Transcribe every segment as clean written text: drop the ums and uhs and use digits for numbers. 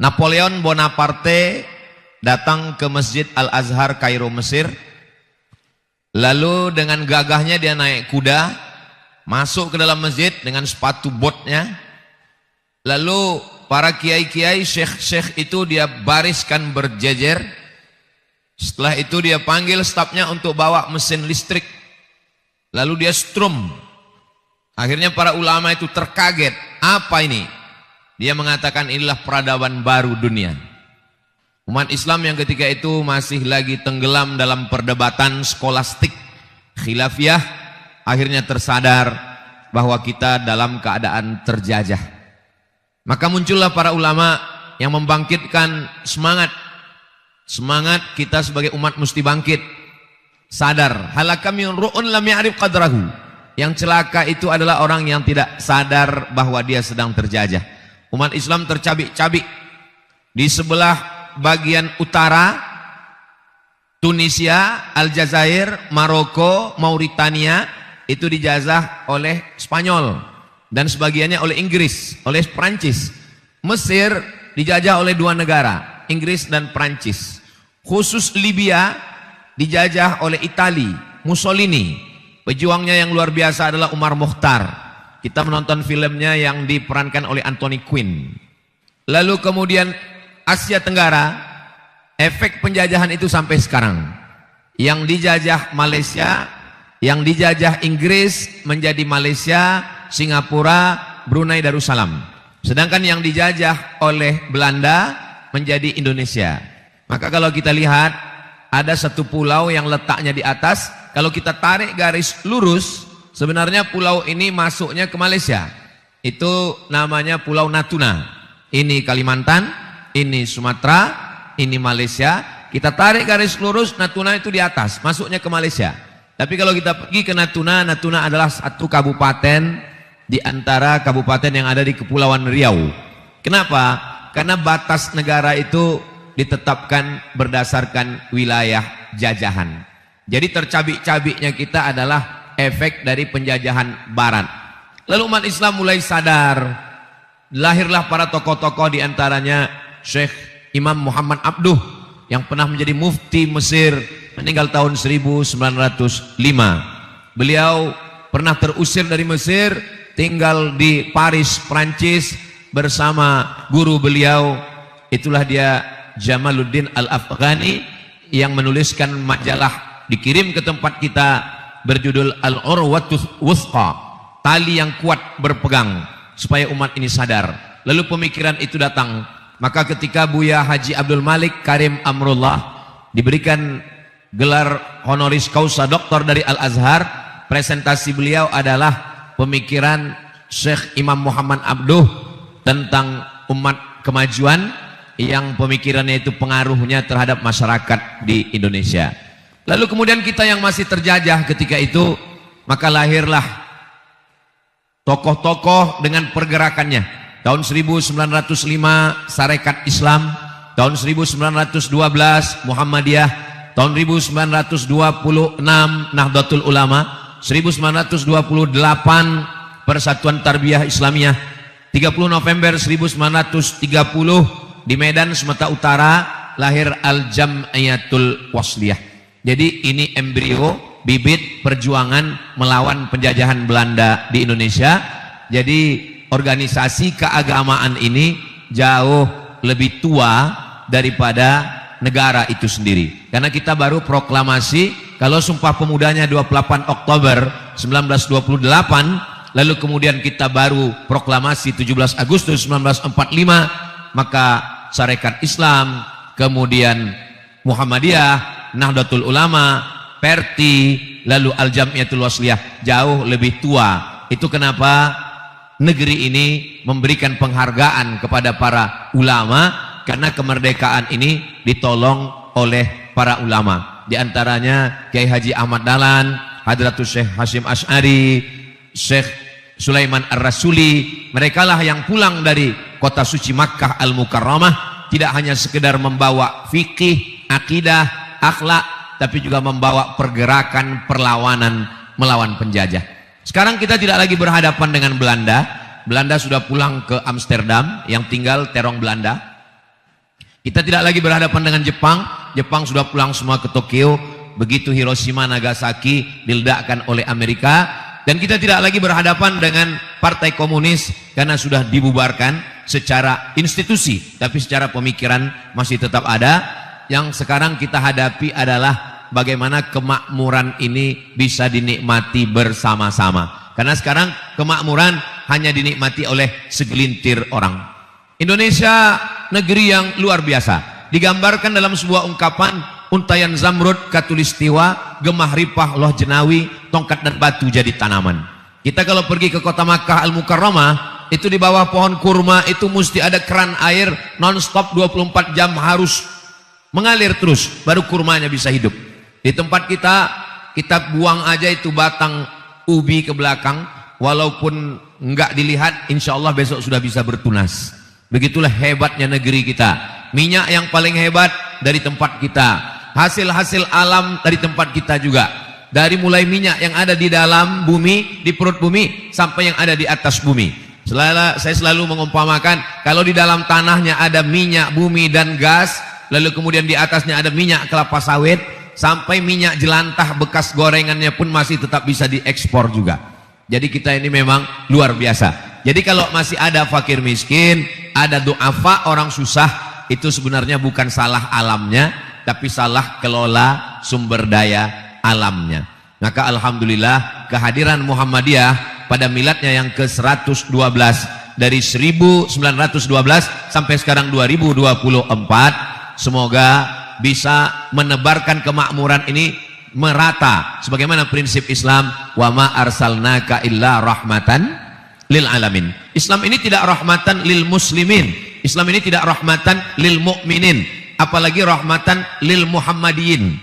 Napoleon Bonaparte datang ke Masjid Al-Azhar Kairo, Mesir. Lalu dengan gagahnya dia naik kuda, masuk ke dalam masjid dengan sepatu botnya. Lalu para kiai-kiai, syekh-syekh itu dia bariskan berjejer. Setelah itu dia panggil stafnya untuk bawa mesin listrik. Lalu dia strum. Akhirnya para ulama itu terkaget. Apa ini? Dia mengatakan inilah peradaban baru dunia. Umat Islam yang ketika itu masih lagi tenggelam dalam perdebatan skolastik khilafiyah, akhirnya tersadar bahwa kita dalam keadaan terjajah. Maka muncullah para ulama yang membangkitkan semangat kita sebagai umat mesti bangkit, sadar. Halaka min ru'un lam ya'rif qadrahu. Yang celaka itu adalah orang yang tidak sadar bahwa dia sedang terjajah. Umat Islam tercabik-cabik. Di sebelah bagian utara, Tunisia, Aljazair, Maroko, Mauritania itu dijajah oleh Spanyol dan sebagiannya oleh Inggris, oleh Prancis. Mesir dijajah oleh dua negara, Inggris dan Prancis. Khusus Libya dijajah oleh Itali, Mussolini. Pejuangnya yang luar biasa adalah Umar Mukhtar. Kita menonton filmnya yang diperankan oleh Anthony Quinn. Lalu kemudian Asia Tenggara, efek penjajahan itu sampai sekarang. Yang dijajah Malaysia, yang dijajah Inggris menjadi Malaysia, Singapura, Brunei Darussalam. Sedangkan yang dijajah oleh Belanda menjadi Indonesia. Maka kalau kita lihat ada satu pulau yang letaknya di atas, kalau kita tarik garis lurus, sebenarnya pulau ini masuknya ke Malaysia. Itu namanya Pulau Natuna. Ini Kalimantan, ini Sumatera, ini Malaysia. Kita tarik garis lurus, Natuna itu di atas, masuknya ke Malaysia. Tapi kalau kita pergi ke Natuna, Natuna adalah satu kabupaten di antara kabupaten yang ada di Kepulauan Riau. Kenapa? Karena batas negara itu ditetapkan berdasarkan wilayah jajahan. Jadi tercabik-cabiknya kita adalah efek dari penjajahan barat. Lalu umat Islam mulai sadar. Lahirlah para tokoh-tokoh, di antaranya Syekh Imam Muhammad Abduh yang pernah menjadi mufti Mesir, meninggal tahun 1905. Beliau pernah terusir dari Mesir, tinggal di Paris, Prancis bersama guru beliau. Itulah dia Jamaluddin Al-Afghani yang menuliskan majalah dikirim ke tempat kita berjudul Al-Urwatul Wuthqa, tali yang kuat berpegang, supaya umat ini sadar. Lalu pemikiran itu datang. Maka ketika Buya Haji Abdul Malik Karim Amrullah diberikan gelar honoris causa doktor dari Al-Azhar, presentasi beliau adalah pemikiran Syekh Imam Muhammad Abduh tentang umat kemajuan, yang pemikirannya itu pengaruhnya terhadap masyarakat di Indonesia. Lalu kemudian kita yang masih terjajah ketika itu, maka lahirlah tokoh-tokoh dengan pergerakannya. Tahun 1905 Sarekat Islam, tahun 1912 Muhammadiyah, tahun 1926 Nahdlatul Ulama, 1928 Persatuan Tarbiyah Islamiyah, 30 November 1930 di Medan, Sumatera Utara, lahir Al-Jam'iyatul Wasliyah. Jadi ini embrio, bibit perjuangan melawan penjajahan Belanda di Indonesia. Jadi organisasi keagamaan ini jauh lebih tua daripada negara itu sendiri. Karena kita baru proklamasi, kalau Sumpah Pemudanya 28 Oktober 1928, lalu kemudian kita baru proklamasi 17 Agustus 1945, maka Sarekat Islam, kemudian Muhammadiyah, Nahdlatul Ulama, Perti, lalu Al-Jam'iyatul Wasliyah jauh lebih tua. Itu kenapa negeri ini memberikan penghargaan kepada para ulama, karena kemerdekaan ini ditolong oleh para ulama. Di antaranya Kiai Haji Ahmad Dahlan, Hadratus Syekh Hasyim Asy'ari, Syekh Sulaiman Ar-Rasuli. Merekalah yang pulang dari kota suci Makkah Al-Mukarramah, tidak hanya sekedar membawa fikih, akidah, akhlak, tapi juga membawa pergerakan perlawanan melawan penjajah. Sekarang kita tidak lagi berhadapan dengan Belanda. Belanda sudah pulang ke Amsterdam, yang tinggal terong Belanda. Kita tidak lagi berhadapan dengan Jepang. Jepang sudah pulang semua ke Tokyo. Begitu Hiroshima, Nagasaki diledakkan oleh Amerika. Dan kita tidak lagi berhadapan dengan Partai Komunis karena sudah dibubarkan secara institusi, tapi secara pemikiran masih tetap ada. Yang sekarang kita hadapi adalah bagaimana kemakmuran ini bisa dinikmati bersama-sama. Karena sekarang kemakmuran hanya dinikmati oleh segelintir orang. Indonesia negeri yang luar biasa. Digambarkan dalam sebuah ungkapan, untayan zamrud katulistiwa, gemah ripah loh jenawi, tongkat dan batu jadi tanaman. Kita kalau pergi ke kota Makkah Al-Mukarramah, itu di bawah pohon kurma itu mesti ada keran air non-stop 24 jam harus mengalir terus, baru kurmanya bisa hidup. Di tempat kita buang aja itu batang ubi ke belakang, walaupun enggak dilihat, insya Allah besok sudah bisa bertunas. Begitulah hebatnya negeri kita. Minyak yang paling hebat dari tempat kita, hasil-hasil alam dari tempat kita juga. Dari mulai minyak yang ada di dalam bumi, di perut bumi, sampai yang ada di atas bumi. Saya selalu mengumpamakan, kalau di dalam tanahnya ada minyak bumi dan gas, lalu kemudian di atasnya ada minyak kelapa sawit, sampai minyak jelantah bekas gorengannya pun masih tetap bisa diekspor juga. Jadi kita ini memang luar biasa. Jadi kalau masih ada fakir miskin, ada du'afa, orang susah, itu sebenarnya bukan salah alamnya, tapi salah kelola sumber daya alamnya. Maka alhamdulillah kehadiran Muhammadiyah pada miladnya yang ke-112, dari 1912 sampai sekarang 2024, semoga bisa menebarkan kemakmuran ini merata sebagaimana prinsip Islam, wa ma arsalnaka illa rahmatan lil alamin. Islam ini tidak rahmatan lil muslimin, Islam ini tidak rahmatan lil mu'minin, apalagi rahmatan lil muhammadiyin,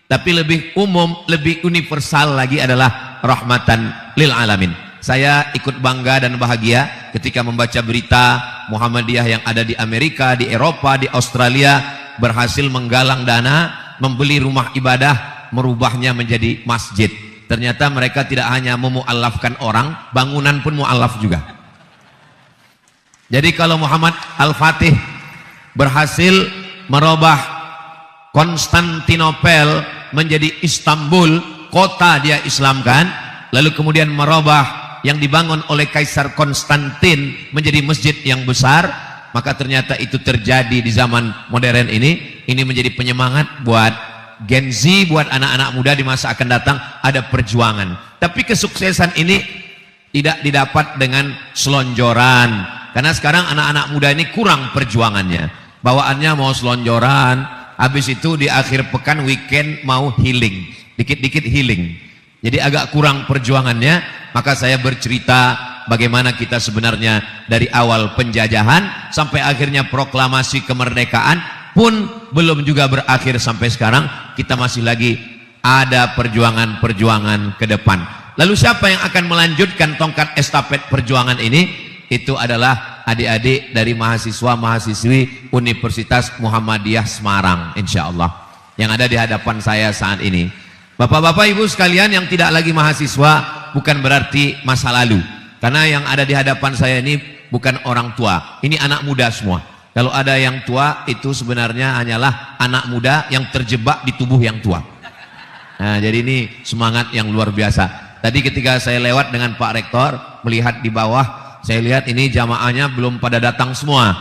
tapi lebih umum, lebih universal lagi adalah rahmatan lil alamin. Saya ikut bangga dan bahagia ketika membaca berita Muhammadiyah yang ada di Amerika, di Eropa, di Australia berhasil menggalang dana, membeli rumah ibadah, merubahnya menjadi masjid. Ternyata mereka tidak hanya memu'allafkan orang, bangunan pun mu'allaf juga. Jadi kalau Muhammad Al-Fatih berhasil merubah Konstantinopel menjadi Istanbul, kota dia Islamkan, lalu kemudian merubah yang dibangun oleh Kaisar Konstantin menjadi masjid yang besar, maka ternyata itu terjadi di zaman modern ini. Ini menjadi penyemangat buat Gen Z, buat anak-anak muda di masa akan datang, ada perjuangan. Tapi kesuksesan ini tidak didapat dengan selonjoran, karena sekarang anak-anak muda ini kurang perjuangannya. Bawaannya mau selonjoran, habis itu di akhir pekan weekend mau healing, dikit-dikit healing. Jadi agak kurang perjuangannya. Maka saya bercerita bagaimana kita sebenarnya dari awal penjajahan sampai akhirnya proklamasi kemerdekaan pun belum juga berakhir sampai sekarang. Kita masih lagi ada perjuangan-perjuangan ke depan. Lalu siapa yang akan melanjutkan tongkat estafet perjuangan ini? Itu adalah adik-adik dari mahasiswa-mahasiswi Universitas Muhammadiyah Semarang, insya Allah, yang ada di hadapan saya saat ini. Bapak-bapak, ibu sekalian yang tidak lagi mahasiswa, bukan berarti masa lalu. Karena yang ada di hadapan saya ini bukan orang tua, ini anak muda semua. Kalau ada yang tua, itu sebenarnya hanyalah anak muda yang terjebak di tubuh yang tua. Nah, jadi ini semangat yang luar biasa. Tadi ketika saya lewat dengan Pak Rektor, melihat di bawah, saya lihat ini jamaahnya belum pada datang semua.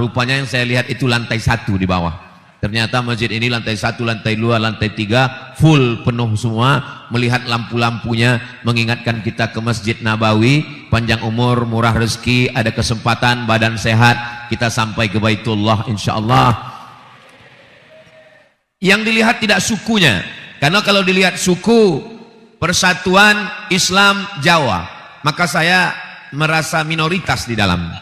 Rupanya yang saya lihat itu lantai 1 di bawah. Ternyata masjid ini lantai 1, lantai 2, lantai 3 full penuh semua. Melihat lampu-lampunya mengingatkan kita ke Masjid Nabawi. Panjang umur, murah rezeki, ada kesempatan, badan sehat, kita sampai ke Baitullah insya Allah. Yang dilihat tidak sukunya, karena kalau dilihat suku Persatuan Islam Jawa, maka saya merasa minoritas di dalam.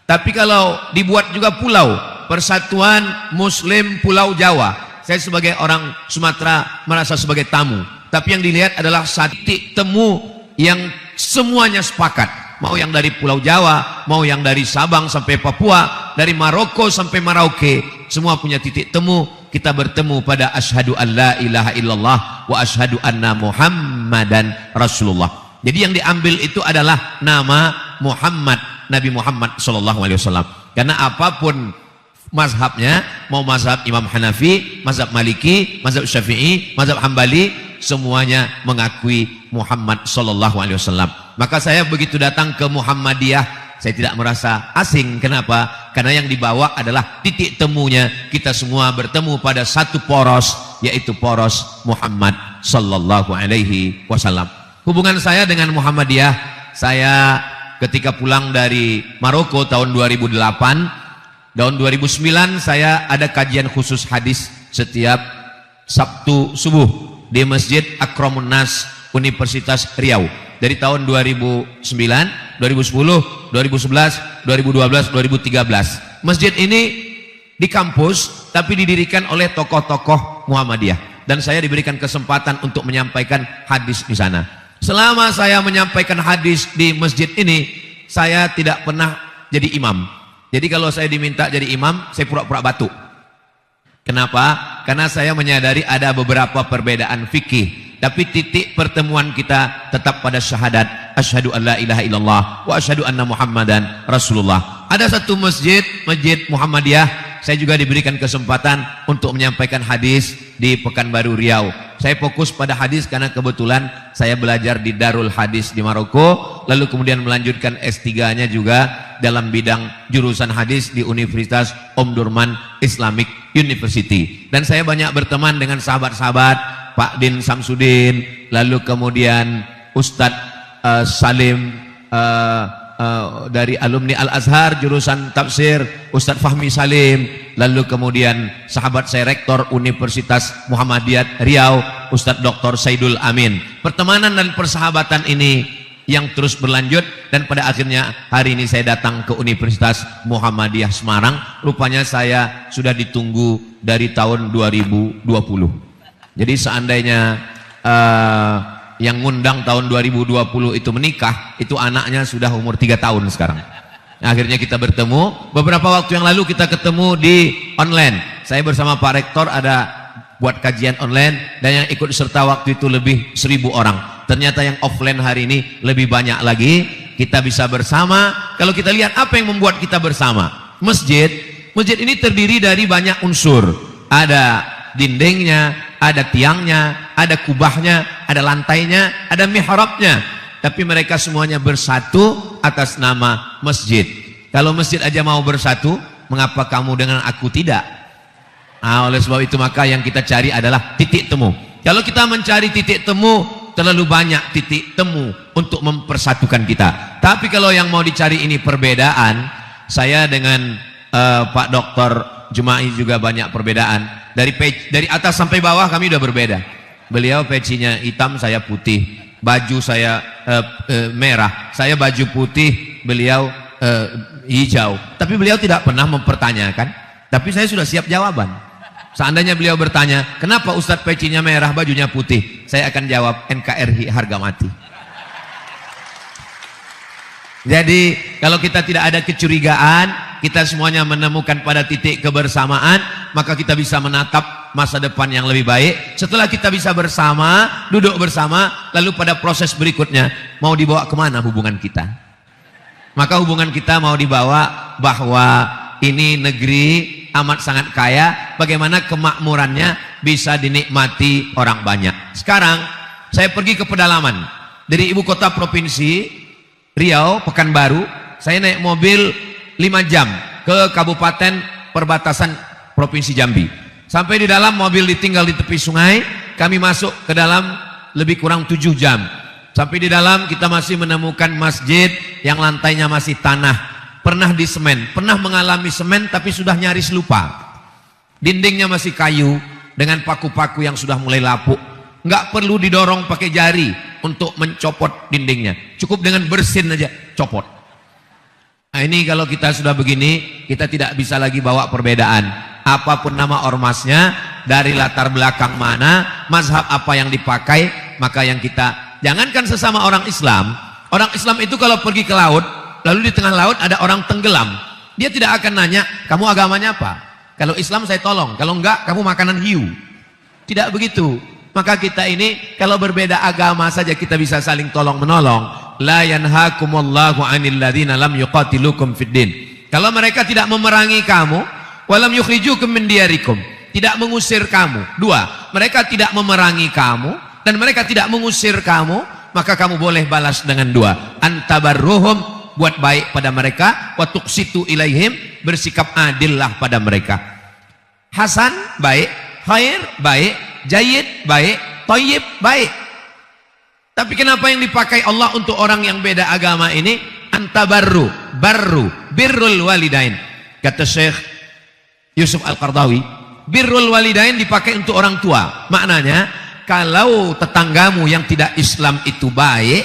Tapi kalau dibuat juga pulau, Persatuan Muslim Pulau Jawa, saya sebagai orang Sumatera merasa sebagai tamu. Tapi yang dilihat adalah titik temu yang semuanya sepakat. Mau yang dari Pulau Jawa, mau yang dari Sabang sampai Papua, dari Maroko sampai Merauke, semua punya titik temu. Kita bertemu pada asyhadu an la ilaha illallah wa asyhadu anna Muhammadan Rasulullah. Jadi yang diambil itu adalah nama Muhammad, Nabi Muhammad SAW. Karena apapun mazhabnya, mau mazhab Imam Hanafi, mazhab Maliki, mazhab Syafi'i, mazhab Hambali, semuanya mengakui Muhammad sallallahu alaihi wasallam. Maka saya begitu datang ke Muhammadiyah, saya tidak merasa asing. Kenapa? Karena yang dibawa adalah titik temunya kita semua bertemu pada satu poros, yaitu poros Muhammad sallallahu alaihi wasallam. Hubungan saya dengan Muhammadiyah, saya ketika pulang dari Maroko tahun 2008, tahun 2009 saya ada kajian khusus hadis setiap Sabtu subuh di Masjid Akramun Nas Universitas Riau. Dari tahun 2009, 2010, 2011, 2012, 2013. Masjid ini di kampus tapi didirikan oleh tokoh-tokoh Muhammadiyah, dan saya diberikan kesempatan untuk menyampaikan hadis di sana. Selama saya menyampaikan hadis di masjid ini, saya tidak pernah jadi imam. Jadi kalau saya diminta jadi imam, saya pura-pura batuk. Kenapa? Karena saya menyadari ada beberapa perbedaan fikih, tapi titik pertemuan kita tetap pada syahadat asyhadu an la ilaha illallah wa asyhadu anna muhammadan rasulullah. Ada satu masjid, Masjid Muhammadiyah, saya juga diberikan kesempatan untuk menyampaikan hadis di Pekanbaru Riau. Saya fokus pada hadis karena kebetulan saya belajar di Darul Hadis di Maroko, lalu kemudian melanjutkan S3-nya juga dalam bidang jurusan hadis di Universitas Omdurman Islamic University. Dan saya banyak berteman dengan sahabat-sahabat, Pak Din Samsudin, lalu kemudian Ustadz Salim dari alumni Al-Azhar jurusan tafsir, Ustadz Fahmi Salim, lalu kemudian sahabat saya rektor Universitas Muhammadiyah Riau, Ustadz Dr. Saidul Amin. Pertemanan dan persahabatan ini yang terus berlanjut, dan pada akhirnya hari ini saya datang ke Universitas Muhammadiyah Semarang. Rupanya saya sudah ditunggu dari tahun 2020. Jadi seandainya yang ngundang tahun 2020 itu menikah, itu anaknya sudah umur 3 tahun sekarang. Akhirnya kita bertemu. Beberapa waktu yang lalu kita ketemu di online. Saya bersama Pak Rektor ada buat kajian online, dan yang ikut serta waktu itu lebih 1000 orang. Ternyata yang offline hari ini lebih banyak lagi. Kita bisa bersama. Kalau kita lihat apa yang membuat kita bersama, masjid ini terdiri dari banyak unsur. Ada dindingnya, ada tiangnya, ada kubahnya, ada lantainya, ada mihrabnya. Tapi mereka semuanya bersatu atas nama masjid. Kalau masjid aja mau bersatu, mengapa kamu dengan aku tidak? Oleh sebab itu maka yang kita cari adalah titik temu. Kalau kita mencari titik temu, terlalu banyak titik temu untuk mempersatukan kita. Tapi kalau yang mau dicari ini perbedaan, saya dengan Pak Dr. Juma'i juga banyak perbedaan. Dari atas sampai bawah kami udah berbeda. Beliau pecinya hitam, saya putih. Baju saya merah, saya baju putih, beliau hijau. Tapi beliau tidak pernah mempertanyakan. Tapi saya sudah siap jawaban. Seandainya beliau bertanya, kenapa Ustadz pecinya merah, bajunya putih? Saya akan jawab, NKRI harga mati. Jadi kalau kita tidak ada kecurigaan, kita semuanya menemukan pada titik kebersamaan, maka kita bisa menatap masa depan yang lebih baik. Setelah kita bisa bersama, duduk bersama, lalu pada proses berikutnya mau dibawa kemana hubungan kita? Maka hubungan kita mau dibawa bahwa ini negeri amat sangat kaya, bagaimana kemakmurannya bisa dinikmati orang banyak. Sekarang saya pergi ke pedalaman dari ibu kota provinsi Riau, Pekanbaru. Saya naik mobil 5 jam ke kabupaten perbatasan provinsi Jambi. Sampai di dalam mobil ditinggal di tepi sungai, kami masuk ke dalam lebih kurang 7 jam. Sampai di dalam kita masih menemukan masjid yang lantainya masih tanah, pernah di semen, pernah mengalami semen tapi sudah nyaris lupa. Dindingnya masih kayu dengan paku-paku yang sudah mulai lapuk. Nggak perlu didorong pakai jari untuk mencopot dindingnya, cukup dengan bersin aja copot. Nah ini kalau kita sudah begini, kita tidak bisa lagi bawa perbedaan. Apapun nama ormasnya, dari latar belakang mana, mazhab apa yang dipakai, maka yang kita, jangankan sesama orang Islam itu kalau pergi ke laut, lalu di tengah laut ada orang tenggelam, dia tidak akan nanya, kamu agamanya apa? Kalau Islam saya tolong, kalau enggak kamu makanan hiu. Tidak begitu. Maka kita ini kalau berbeda agama saja kita bisa saling tolong menolong. La yanhakumullahu 'anil ladzina lam yuqatilukum fid din. Kalau mereka tidak memerangi kamu, Walam yukhrijukum min diyarikum, tidak mengusir kamu. 2, mereka tidak memerangi kamu dan mereka tidak mengusir kamu, maka kamu boleh balas dengan 2. Antabarruhum, buat baik pada mereka, wa tuqsitu ilaihim, bersikap adillah pada mereka. Hasan baik, khair baik, jayyid baik, thayyib baik. Tapi kenapa yang dipakai Allah untuk orang yang beda agama ini? Antabarru, barru, birrul walidain. Kata Syekh Yusuf Al-Qardawi, birrul walidain dipakai untuk orang tua. Maknanya, kalau tetanggamu yang tidak Islam itu baik,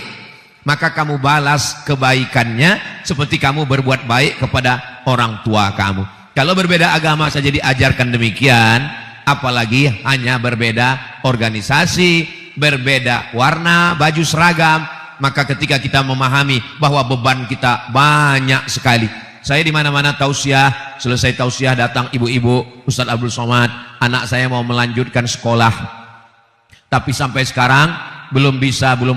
maka kamu balas kebaikannya seperti kamu berbuat baik kepada orang tua kamu. Kalau berbeda agama saja diajarkan demikian, apalagi hanya berbeda organisasi, berbeda warna, baju seragam. Maka ketika kita memahami bahwa beban kita banyak sekali. Saya di mana-mana tausiah, selesai tausiah datang ibu-ibu, Ustaz Abdul Somad, anak saya mau melanjutkan sekolah, tapi sampai sekarang belum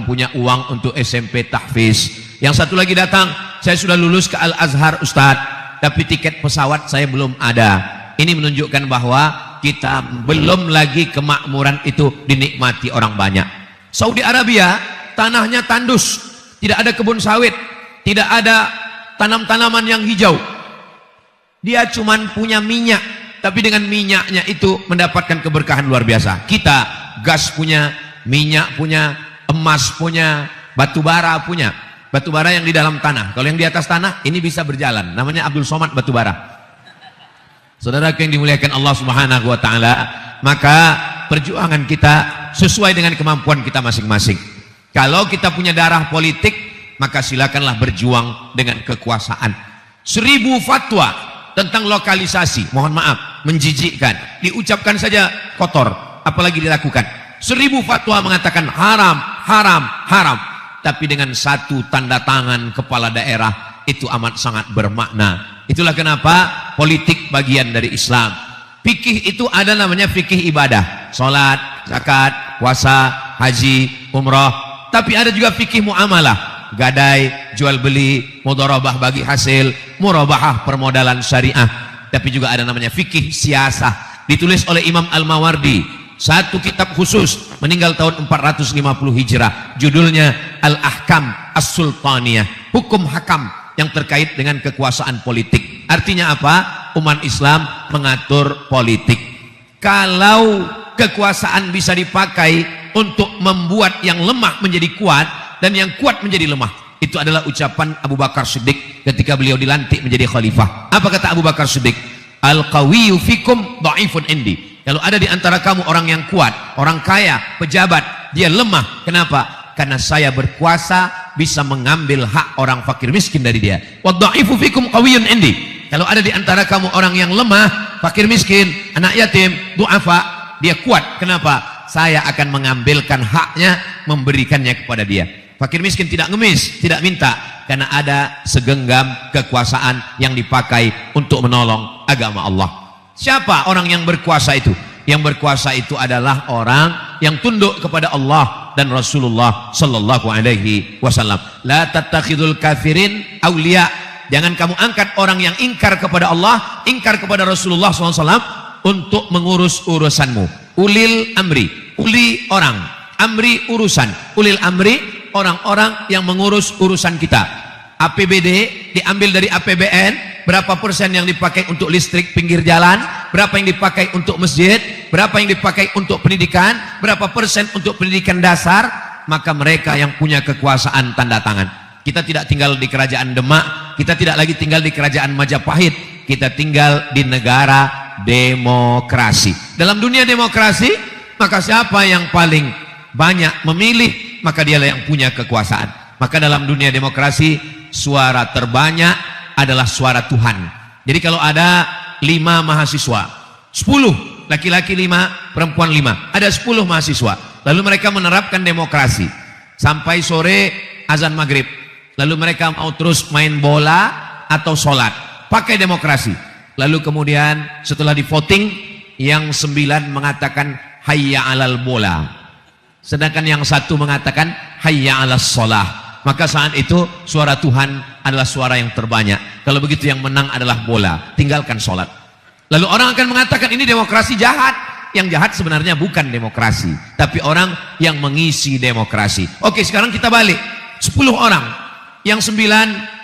punya uang untuk SMP tahfiz. Yang satu lagi datang, saya sudah lulus ke Al-Azhar Ustaz, tapi tiket pesawat saya belum ada. Ini menunjukkan bahwa kita belum lagi kemakmuran itu dinikmati orang banyak. Saudi Arabia tanahnya tandus, tidak ada kebun sawit, tidak ada tanam-tanaman yang hijau. Dia cuman punya minyak, tapi dengan minyaknya itu mendapatkan keberkahan luar biasa. Kita gas punya, minyak punya, emas punya, batu bara punya. Batu bara yang di dalam tanah. Kalau yang di atas tanah ini bisa berjalan. Namanya Abdul Somad batu bara. Saudara yang dimuliakan Allah Subhanahu wa taala, maka perjuangan kita sesuai dengan kemampuan kita masing-masing. Kalau kita punya darah politik, maka silakanlah berjuang dengan kekuasaan. 1000 fatwa tentang lokalisasi, mohon maaf, menjijikkan, diucapkan saja kotor, apalagi dilakukan. 1000 fatwa mengatakan haram, haram, haram, tapi dengan satu tanda tangan kepala daerah itu amat sangat bermakna. Itulah kenapa politik bagian dari Islam. Fikih itu ada namanya fikih ibadah, salat, zakat, puasa, haji, umrah. Tapi ada juga fikih muamalah, gadai, jual beli, mudharabah bagi hasil, murabahah permodalan syariah. Tapi juga ada namanya fikih siasah, ditulis oleh Imam Al-Mawardi, satu kitab khusus, meninggal tahun 450 Hijrah, judulnya Al-Ahkam As-Sultaniyah, hukum hakam yang terkait dengan kekuasaan politik. Artinya apa? Umat Islam mengatur politik. Kalau kekuasaan bisa dipakai untuk membuat yang lemah menjadi kuat dan yang kuat menjadi lemah, itu adalah ucapan Abu Bakar Siddiq ketika beliau dilantik menjadi khalifah. Apa kata Abu Bakar Siddiq? Al-qawiyyu fikum dha'ifun indi. Kalau ada di antara kamu orang yang kuat, orang kaya, pejabat, dia lemah. Kenapa? Karena saya berkuasa bisa mengambil hak orang fakir miskin dari dia. Wa dha'ifu fikum qawiyyun indi. Kalau ada di antara kamu orang yang lemah, fakir miskin, anak yatim, du'afa, dia kuat. Kenapa? Saya akan mengambilkan haknya, memberikannya kepada dia. Fakir miskin tidak ngemis, tidak minta, karena ada segenggam kekuasaan yang dipakai untuk menolong agama Allah. Siapa orang yang berkuasa itu? Yang berkuasa itu adalah orang yang tunduk kepada Allah dan Rasulullah sallallahu alaihi wasallam. La tattakhidul kafirin auliya. Jangan kamu angkat orang yang ingkar kepada Allah, ingkar kepada Rasulullah sallallahu alaihi wasallam untuk mengurus urusanmu. Ulil amri, uli orang, amri urusan. Ulil amri, orang-orang yang mengurus urusan kita. APBD diambil dari APBN, berapa persen yang dipakai untuk listrik pinggir jalan, berapa yang dipakai untuk masjid, berapa yang dipakai untuk pendidikan, berapa persen untuk pendidikan dasar. Maka mereka yang punya kekuasaan tanda tangan. Kita tidak tinggal di kerajaan Demak, kita tidak lagi tinggal di kerajaan Majapahit, kita tinggal di negara demokrasi. Dalam dunia demokrasi, maka siapa yang paling banyak memilih, maka dialah yang punya kekuasaan. Maka dalam dunia demokrasi, suara terbanyak adalah suara Tuhan. Jadi kalau ada 5 mahasiswa, 10 laki-laki 5, perempuan 5, ada 10 mahasiswa, lalu mereka menerapkan demokrasi sampai sore azan maghrib, lalu mereka mau terus main bola atau sholat, pakai demokrasi. Lalu kemudian setelah di voting, yang 9 mengatakan hayya alal bola, sedangkan yang 1 mengatakan hayya alas sholah. Maka saat itu suara Tuhan adalah suara yang terbanyak. Kalau begitu yang menang adalah bola, tinggalkan sholat. Lalu orang akan mengatakan ini demokrasi jahat. Yang jahat sebenarnya bukan demokrasi, tapi orang yang mengisi demokrasi. Oke, sekarang kita balik. 10 orang, yang 9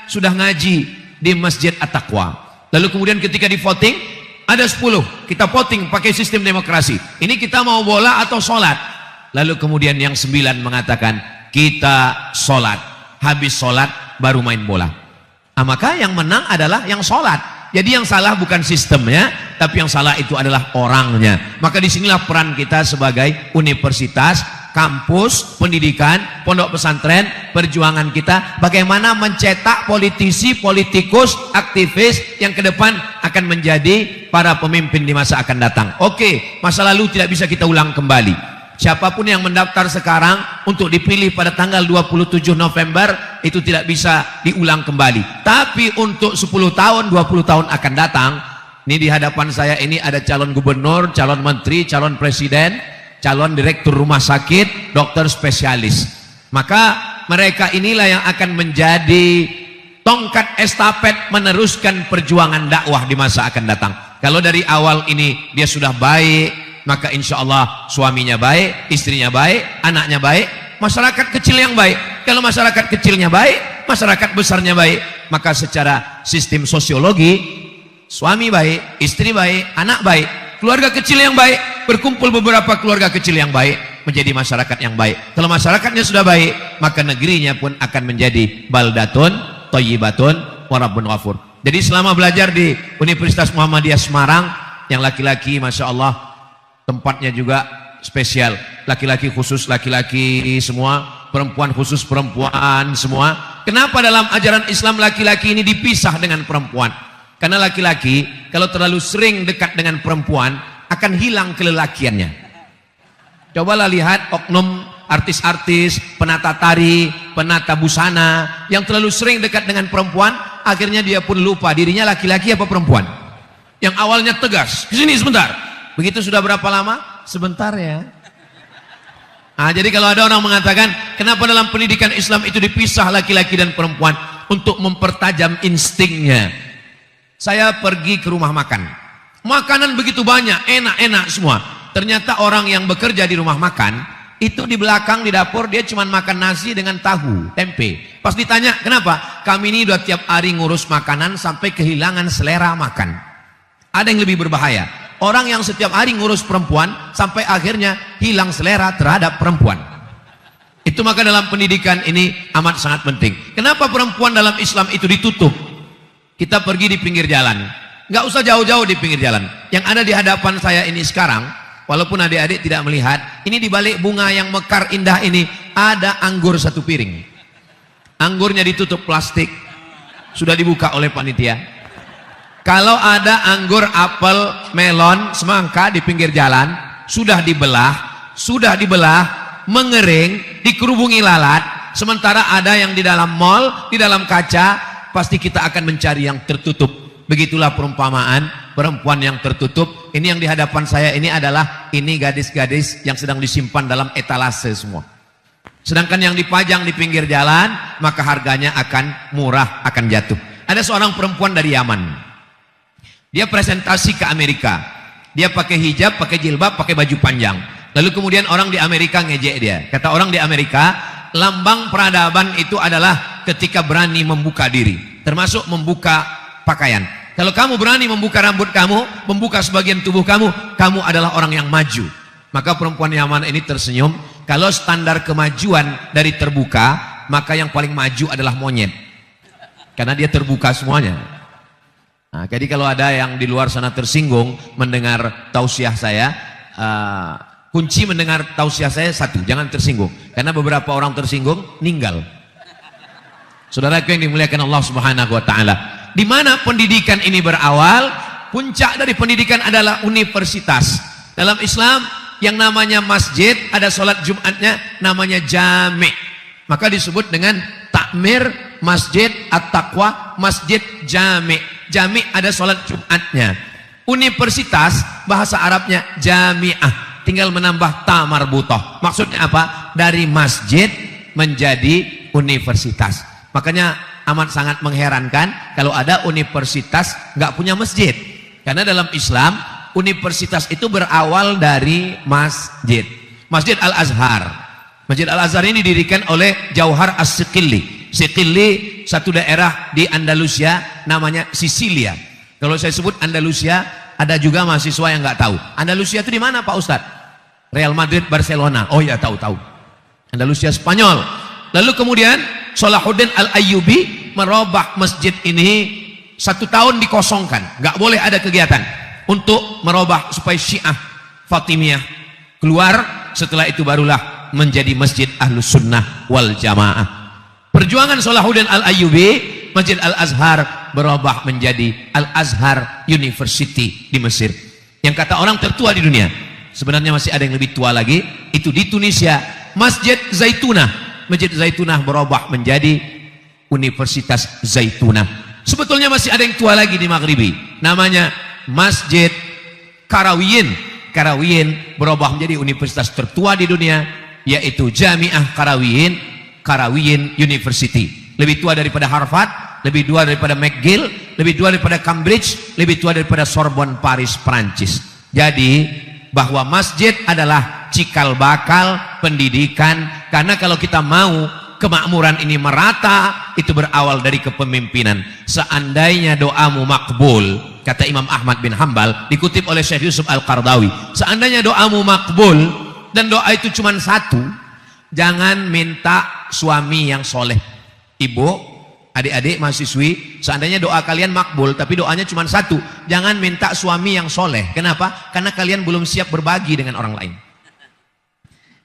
sudah ngaji di Masjid At-Taqwa. Lalu kemudian ketika di voting, ada 10, kita voting pakai sistem demokrasi. Ini kita mau bola atau sholat? Lalu kemudian yang 9 mengatakan, kita sholat. Habis sholat baru main bola. Nah, maka yang menang adalah yang sholat. Jadi yang salah bukan sistemnya, tapi yang salah itu adalah orangnya. Maka disinilah peran kita sebagai universitas, kampus, pendidikan, pondok pesantren, perjuangan kita bagaimana mencetak politisi, politikus, aktivis yang ke depan akan menjadi para pemimpin di masa akan datang. Oke, masa lalu tidak bisa kita ulang kembali. Siapapun yang mendaftar sekarang untuk dipilih pada tanggal 27 November itu tidak bisa diulang kembali. Tapi untuk 10 tahun, 20 tahun akan datang, ini di hadapan saya ini ada calon gubernur, calon menteri, calon presiden, calon direktur rumah sakit, dokter spesialis. Maka mereka inilah yang akan menjadi tongkat estafet meneruskan perjuangan dakwah di masa akan datang. Kalau dari awal ini dia sudah baik, maka insya Allah suaminya baik, istrinya baik, anaknya baik, masyarakat kecil yang baik. Kalau masyarakat kecilnya baik, masyarakat besarnya baik, maka secara sistem sosiologi, suami baik, istri baik, anak baik, keluarga kecil yang baik, berkumpul beberapa keluarga kecil yang baik, menjadi masyarakat yang baik. Kalau masyarakatnya sudah baik, maka negerinya pun akan menjadi baldatun, thayyibatun, wa rabbun ghafur. Jadi selama belajar di Universitas Muhammadiyah Semarang, yang laki-laki Masya Allah, tempatnya juga spesial, laki-laki khusus laki-laki semua, perempuan khusus perempuan semua. Kenapa dalam ajaran Islam laki-laki ini dipisah dengan perempuan? Karena laki-laki kalau terlalu sering dekat dengan perempuan akan hilang kelelakiannya. Cobalah lihat oknum artis-artis, penata tari, penata busana yang terlalu sering dekat dengan perempuan, akhirnya dia pun lupa dirinya laki-laki apa perempuan. Yang awalnya tegas, kesini sebentar. Begitu sudah berapa lama? Sebentar ya. Nah, jadi kalau ada orang mengatakan, kenapa dalam pendidikan Islam itu dipisah laki-laki dan perempuan? Untuk mempertajam instingnya. Saya pergi ke rumah makan. Makanan begitu banyak, enak-enak semua. Ternyata orang yang bekerja di rumah makan, itu di belakang di dapur dia cuma makan nasi dengan tahu, tempe. Pas ditanya, kenapa? Kami ini udah tiap hari ngurus makanan sampai kehilangan selera makan. Ada yang lebih berbahaya. Orang yang setiap hari ngurus perempuan sampai akhirnya hilang selera terhadap perempuan. Itu maka dalam pendidikan ini amat sangat penting. Kenapa perempuan dalam Islam itu ditutup? Kita pergi di pinggir jalan. Nggak usah jauh-jauh di pinggir jalan. Yang ada di hadapan saya ini sekarang, walaupun adik-adik tidak melihat, ini di balik bunga yang mekar indah ini ada anggur 1 piring. Anggurnya ditutup plastik, sudah dibuka oleh panitia. Kalau ada anggur, apel, melon, semangka di pinggir jalan, sudah dibelah, mengering, dikerubungi lalat, sementara ada yang di dalam mall, di dalam kaca, pasti kita akan mencari yang tertutup. Begitulah perumpamaan perempuan yang tertutup. Ini yang di hadapan saya ini adalah ini gadis-gadis yang sedang disimpan dalam etalase semua. Sedangkan yang dipajang di pinggir jalan, maka harganya akan murah, akan jatuh. Ada seorang perempuan dari Yaman. Dia presentasi ke Amerika. Dia pakai hijab, pakai jilbab, pakai baju panjang. Lalu kemudian orang di Amerika ngejek dia. Kata orang di Amerika, lambang peradaban itu adalah ketika berani membuka diri, termasuk membuka pakaian. Kalau kamu berani membuka rambut kamu, membuka sebagian tubuh kamu, kamu adalah orang yang maju. Maka perempuan Yaman ini tersenyum. Kalau standar kemajuan dari terbuka, maka yang paling maju adalah monyet. Karena dia terbuka semuanya. Nah, jadi kalau ada yang di luar sana tersinggung mendengar tausiah saya, kunci mendengar tausiah saya satu, jangan tersinggung. Karena beberapa orang tersinggung meninggal. Saudaraku yang dimuliakan Allah Subhanahu wa taala. Di mana pendidikan ini berawal? Puncak dari pendidikan adalah universitas. Dalam Islam yang namanya masjid, ada sholat Jumatnya namanya jami'. Maka disebut dengan takmir Masjid At-Taqwa, Masjid Jami'. Jami' ada sholat Jumatnya. Universitas bahasa Arabnya jami'ah, tinggal menambah ta marbutoh. Maksudnya apa? Dari masjid menjadi universitas. Makanya amat sangat mengherankan kalau ada universitas nggak punya masjid. Karena dalam Islam universitas itu berawal dari masjid. Masjid Al-Azhar. Masjid Al-Azhar ini didirikan oleh Jauhar As-Siqilli. Siqilli satu daerah di Andalusia namanya Sisilia. Kalau saya sebut Andalusia, ada juga mahasiswa yang nggak tahu. Andalusia itu di mana Pak Ustadz? Real Madrid, Barcelona. Oh ya, tahu. Andalusia Spanyol. Lalu kemudian Salahuddin Al-Ayyubi merubah masjid ini 1 tahun dikosongkan, nggak boleh ada kegiatan untuk merubah supaya Syiah Fatimiyah keluar. Setelah itu barulah menjadi Masjid Ahlus Sunnah wal Jamaah. Perjuangan Salahuddin Al-Ayyubi, Masjid Al-Azhar berubah menjadi Al-Azhar University di Mesir, yang kata orang tertua di dunia. Sebenarnya masih ada yang lebih tua lagi, itu di Tunisia, Masjid Zaitunah. Masjid Zaitunah berubah menjadi Universitas Zaitunah. Sebetulnya masih ada yang tua lagi di Maghribi, namanya Masjid Karawiyin. Karawiyin berubah menjadi universitas tertua di dunia, yaitu Jami'ah Karawiyin, Karawiyin University. Lebih tua daripada Harvard, lebih tua daripada McGill, lebih tua daripada Cambridge, lebih tua daripada Sorbonne Paris Prancis. Jadi bahwa masjid adalah cikal bakal pendidikan, karena kalau kita mau kemakmuran ini merata, itu berawal dari kepemimpinan. Seandainya doamu makbul, kata Imam Ahmad bin Hambal, dikutip oleh Syekh Yusuf Al-Qardawi, seandainya doamu makbul dan doa itu cuma satu, jangan minta suami yang soleh. Ibu, adik-adik mahasiswi, seandainya doa kalian makbul tapi doanya cuma satu, jangan minta suami yang soleh. Kenapa? Karena kalian belum siap berbagi dengan orang lain.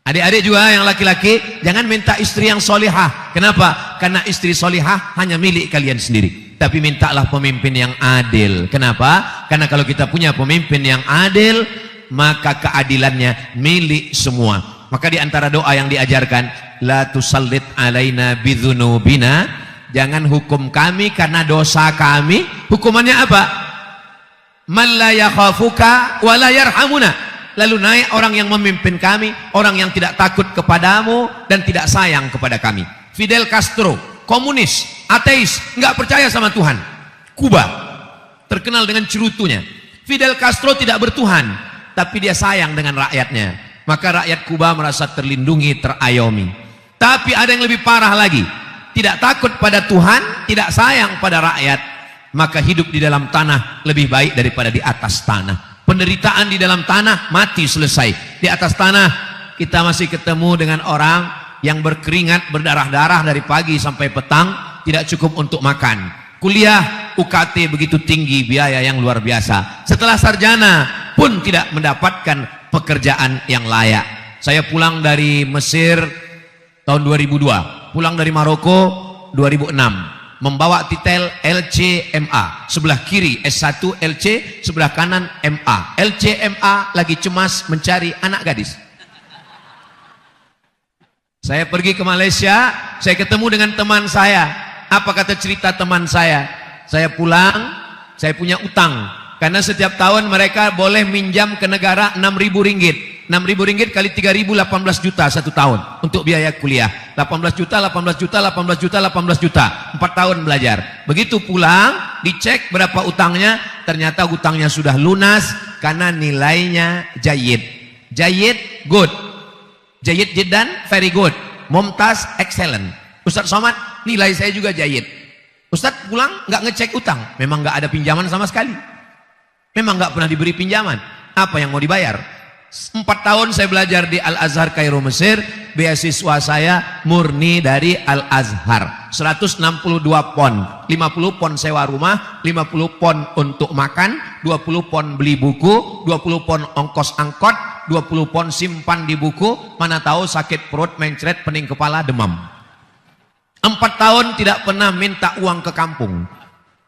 Adik-adik juga yang laki-laki, jangan minta istri yang solihah. Kenapa? Karena istri solihah hanya milik kalian sendiri. Tapi mintalah pemimpin yang adil. Kenapa? Karena kalau kita punya pemimpin yang adil, maka keadilannya milik semua. Maka di antara doa yang diajarkan, la tusallit alaina bidzunubina, jangan hukum kami karena dosa kami. Hukumannya apa? Man la yakhafuka wa la yarhamuna. Lalu naik orang yang memimpin kami, orang yang tidak takut kepadamu dan tidak sayang kepada kami. Fidel Castro, komunis, ateis, nggak percaya sama Tuhan. Kuba, terkenal dengan cerutunya. Fidel Castro tidak bertuhan, tapi dia sayang dengan rakyatnya. Maka rakyat Kuba merasa terlindungi, terayomi. Tapi ada yang lebih parah lagi, tidak takut pada Tuhan, tidak sayang pada rakyat, maka hidup di dalam tanah lebih baik daripada di atas tanah. Penderitaan di dalam tanah, mati selesai. Di atas tanah kita masih ketemu dengan orang yang berkeringat, berdarah-darah dari pagi sampai petang, tidak cukup untuk makan. Kuliah UKT begitu tinggi, biaya yang luar biasa. Setelah sarjana pun tidak mendapatkan pekerjaan yang layak. Saya pulang dari Mesir tahun 2002, pulang dari Maroko 2006. Membawa titel LCMA, sebelah kiri S1 LC, sebelah kanan MA. LCMA lagi cemas mencari anak gadis. Saya pergi ke Malaysia, saya ketemu dengan teman saya. Apa kata cerita teman saya? Saya pulang, saya punya utang, karena setiap tahun mereka boleh minjam ke negara 6.000 ringgit. 6.000 ringgit kali 3.000, 18 juta satu tahun untuk biaya kuliah. 18 juta, 18 juta, 18 juta, 18 juta. 4 tahun belajar. Begitu pulang, dicek berapa utangnya, ternyata utangnya sudah lunas karena nilainya jayid. Jayid, good. Jayid jiddan, very good. Mumtaz, excellent. Ustaz Somad, nilai saya juga jayid. Ustaz pulang nggak ngecek utang, memang nggak ada pinjaman sama sekali. Memang nggak pernah diberi pinjaman. Apa yang mau dibayar? 4 tahun saya belajar di Al-Azhar Kairo Mesir, beasiswa saya murni dari Al-Azhar. 162 pon, 50 pon sewa rumah, 50 pon untuk makan, 20 pon beli buku, 20 pon ongkos angkot, 20 pon simpan di buku, mana tahu sakit perut, mencret, pening kepala, demam. 4 tahun tidak pernah minta uang ke kampung.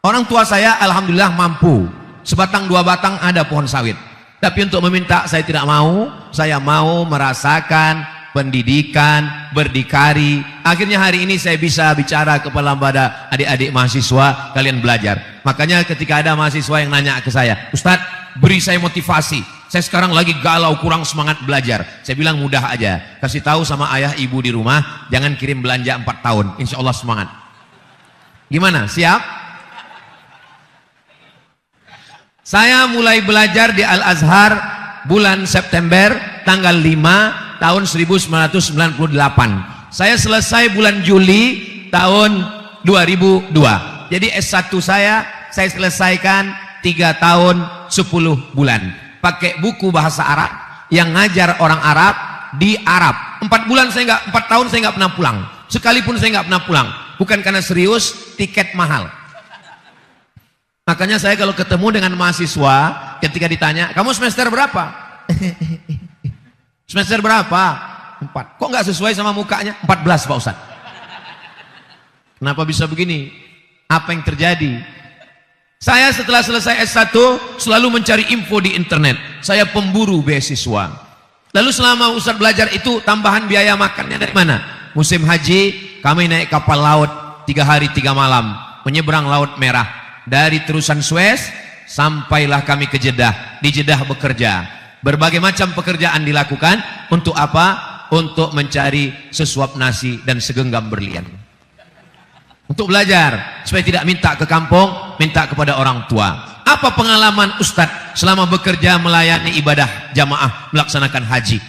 Orang tua saya alhamdulillah mampu, sebatang 2 batang ada pohon sawit. Tapi untuk meminta saya tidak mau. Saya mau merasakan pendidikan, berdikari. Akhirnya hari ini saya bisa bicara kepada adik-adik mahasiswa, kalian belajar. Makanya ketika ada mahasiswa yang nanya ke saya, Ustadz beri saya motivasi, saya sekarang lagi galau, kurang semangat belajar. Saya bilang mudah aja, kasih tahu sama ayah ibu di rumah, jangan kirim belanja 4 tahun, insya Allah semangat. Gimana, siap? Saya mulai belajar di Al-Azhar bulan September tanggal 5 tahun 1998. Saya selesai bulan Juli tahun 2002. Jadi S1 saya selesaikan 3 tahun 10 bulan. Pakai buku bahasa Arab yang ngajar orang Arab di Arab. 4 tahun saya nggak pernah pulang. Sekalipun saya nggak pernah pulang. Bukan karena serius, tiket mahal. Makanya saya kalau ketemu dengan mahasiswa, ketika ditanya, kamu semester berapa? Semester berapa? 4. Kok nggak sesuai sama mukanya? 14 Pak Ustadz. Kenapa bisa begini? Apa yang terjadi? Saya setelah selesai S1 selalu mencari info di internet. Saya pemburu beasiswa. Lalu selama Ustadz belajar itu tambahan biaya makannya dari mana? Musim haji kami naik kapal laut 3 hari 3 malam menyeberang Laut Merah. Dari terusan Suez sampailah kami ke Jeddah. Di Jeddah bekerja. Berbagai macam pekerjaan dilakukan. Untuk apa? Untuk mencari sesuap nasi dan segenggam berlian. Untuk belajar supaya tidak minta ke kampung, minta kepada orang tua. Apa pengalaman Ustadz selama bekerja melayani ibadah jamaah melaksanakan haji?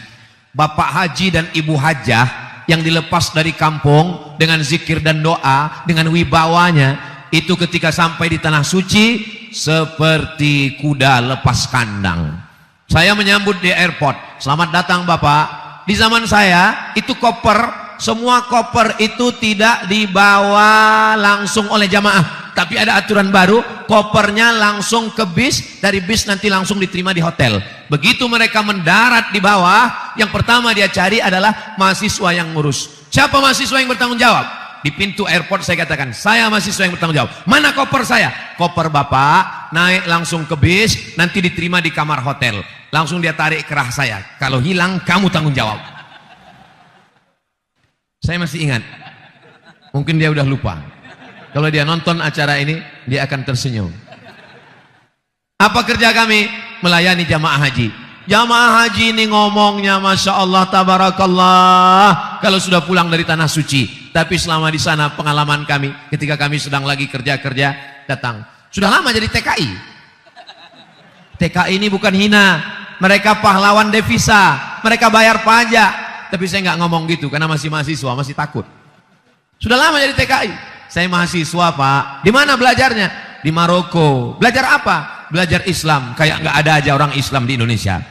Bapak haji dan ibu hajah yang dilepas dari kampung dengan zikir dan doa, dengan wibawanya, itu ketika sampai di tanah suci seperti kuda lepas kandang. Saya menyambut di airport, selamat datang Bapak. Di zaman saya itu koper, semua koper itu tidak dibawa langsung oleh jamaah, tapi ada aturan baru, kopernya langsung ke bis, dari bis nanti langsung diterima di hotel. Begitu mereka mendarat di bawah, yang pertama dia cari adalah mahasiswa yang ngurus. Siapa mahasiswa yang bertanggung jawab? Di pintu airport saya katakan, saya mahasiswa yang bertanggung jawab. Mana koper saya? Koper Bapak naik langsung ke bis, nanti diterima di kamar hotel. Langsung dia tarik kerah saya. Kalau hilang kamu tanggung jawab. Saya masih ingat. Mungkin dia udah lupa. Kalau dia nonton acara ini, dia akan tersenyum. Apa kerja kami? Melayani jamaah haji. Jamaah haji ini ngomongnya Masya Allah Tabarakallah kalau sudah pulang dari tanah suci. Tapi selama di sana pengalaman kami ketika kami sedang lagi kerja-kerja datang. Sudah lama jadi TKI. TKI ini bukan hina. Mereka pahlawan devisa. Mereka bayar pajak. Tapi saya nggak ngomong gitu karena masih mahasiswa, masih takut. Sudah lama jadi TKI. Saya mahasiswa Pak. Di mana belajarnya? Di Maroko. Belajar apa? Belajar Islam. Kayak nggak ada aja orang Islam di Indonesia.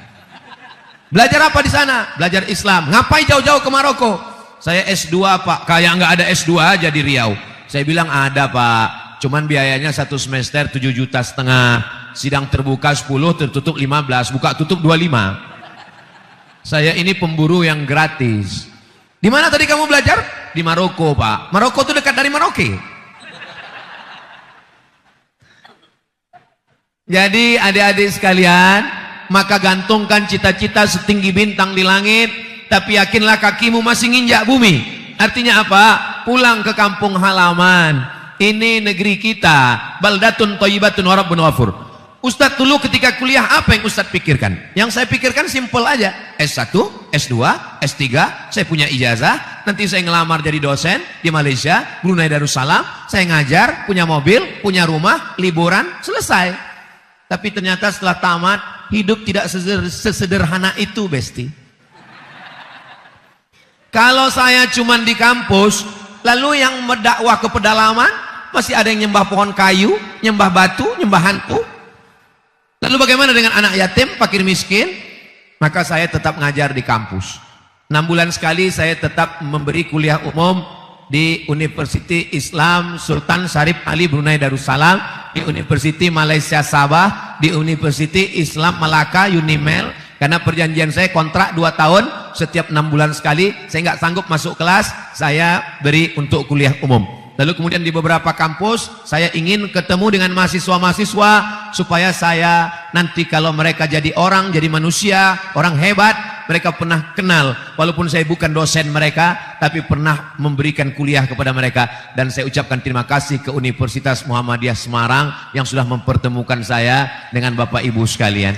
Belajar apa di sana? Belajar Islam. Ngapain jauh-jauh ke Maroko? Saya S2 Pak. Kayak nggak ada S2 aja di Riau. Saya bilang ada Pak. Cuman biayanya 1 semester 7,5 juta. Sidang terbuka 10, tertutup 15. Buka tutup 25. Saya ini pemburu yang gratis. Di mana tadi kamu belajar? Di Maroko Pak. Maroko itu dekat dari Merauke. Jadi adik-adik sekalian, maka gantungkan cita-cita setinggi bintang di langit, tapi yakinlah kakimu masih nginjak bumi. Artinya apa? Pulang ke kampung halaman. Ini negeri kita. Baldatun thayyibatun wa rabbun ghafur. Ustadz dulu ketika kuliah apa yang Ustadz pikirkan? Yang saya pikirkan simple aja. S1, S2, S3, saya punya ijazah. Nanti saya ngelamar jadi dosen di Malaysia, Brunei Darussalam. Saya ngajar, punya mobil, punya rumah, liburan, selesai. Tapi ternyata setelah tamat, hidup tidak sesederhana itu, Besti. Kalau saya cuma di kampus, lalu yang mendakwah ke pedalaman, masih ada yang nyembah pohon kayu, nyembah batu, nyembah hantu. Lalu bagaimana dengan anak yatim, fakir miskin? Maka saya tetap ngajar di kampus. 6 bulan sekali saya tetap memberi kuliah umum di University Islam Sultan Syarif Ali Brunei Darussalam, di University Malaysia Sabah, di University Islam Malaka Unimel. Karena perjanjian saya kontrak 2 tahun, setiap 6 bulan sekali, saya nggak sanggup masuk kelas, saya beri untuk kuliah umum. Lalu kemudian di beberapa kampus, saya ingin ketemu dengan mahasiswa-mahasiswa, supaya saya nanti kalau mereka jadi orang, jadi manusia, orang hebat, mereka pernah kenal, walaupun saya bukan dosen mereka, tapi pernah memberikan kuliah kepada mereka. Dan saya ucapkan terima kasih ke Universitas Muhammadiyah Semarang yang sudah mempertemukan saya dengan Bapak Ibu sekalian.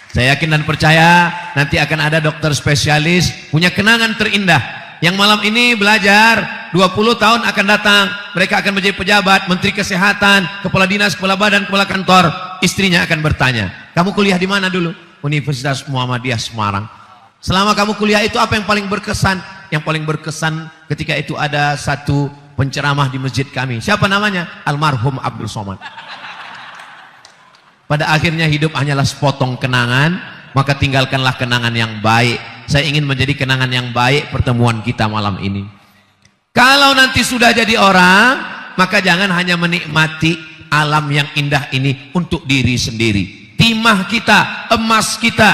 Saya yakin dan percaya nanti akan ada dokter spesialis, punya kenangan terindah Yang malam ini belajar, 20 tahun akan datang, mereka akan menjadi pejabat, menteri kesehatan, kepala dinas, kepala badan, kepala kantor. Istrinya akan bertanya, kamu kuliah di mana dulu? Universitas Muhammadiyah Semarang. Selama kamu kuliah itu apa yang paling berkesan? Yang paling berkesan ketika itu ada satu penceramah di masjid kami. Siapa namanya? Almarhum Abdul Somad. Pada akhirnya hidup hanyalah sepotong kenangan, maka tinggalkanlah kenangan yang baik. Saya ingin menjadi kenangan yang baik pertemuan kita malam ini. Kalau nanti sudah jadi orang, maka jangan hanya menikmati alam yang indah ini untuk diri sendiri. Timah kita, emas kita,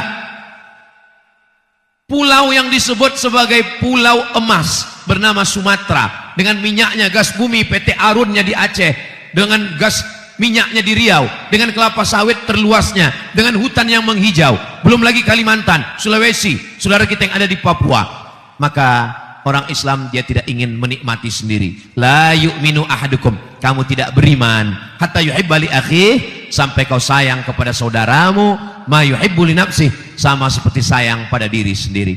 pulau yang disebut sebagai pulau emas bernama Sumatera, dengan minyaknya, gas bumi PT Arunnya di Aceh, dengan gas minyaknya di Riau, dengan kelapa sawit terluasnya, dengan hutan yang menghijau, belum lagi Kalimantan, Sulawesi, saudara kita yang ada di Papua. Maka orang Islam dia tidak ingin menikmati sendiri. La yu'minu ahadukum, kamu tidak beriman hatta yuhibba li akhihi, sampai kau sayang kepada saudaramu ma yuhibbu li nafsihi, sama seperti sayang pada diri sendiri.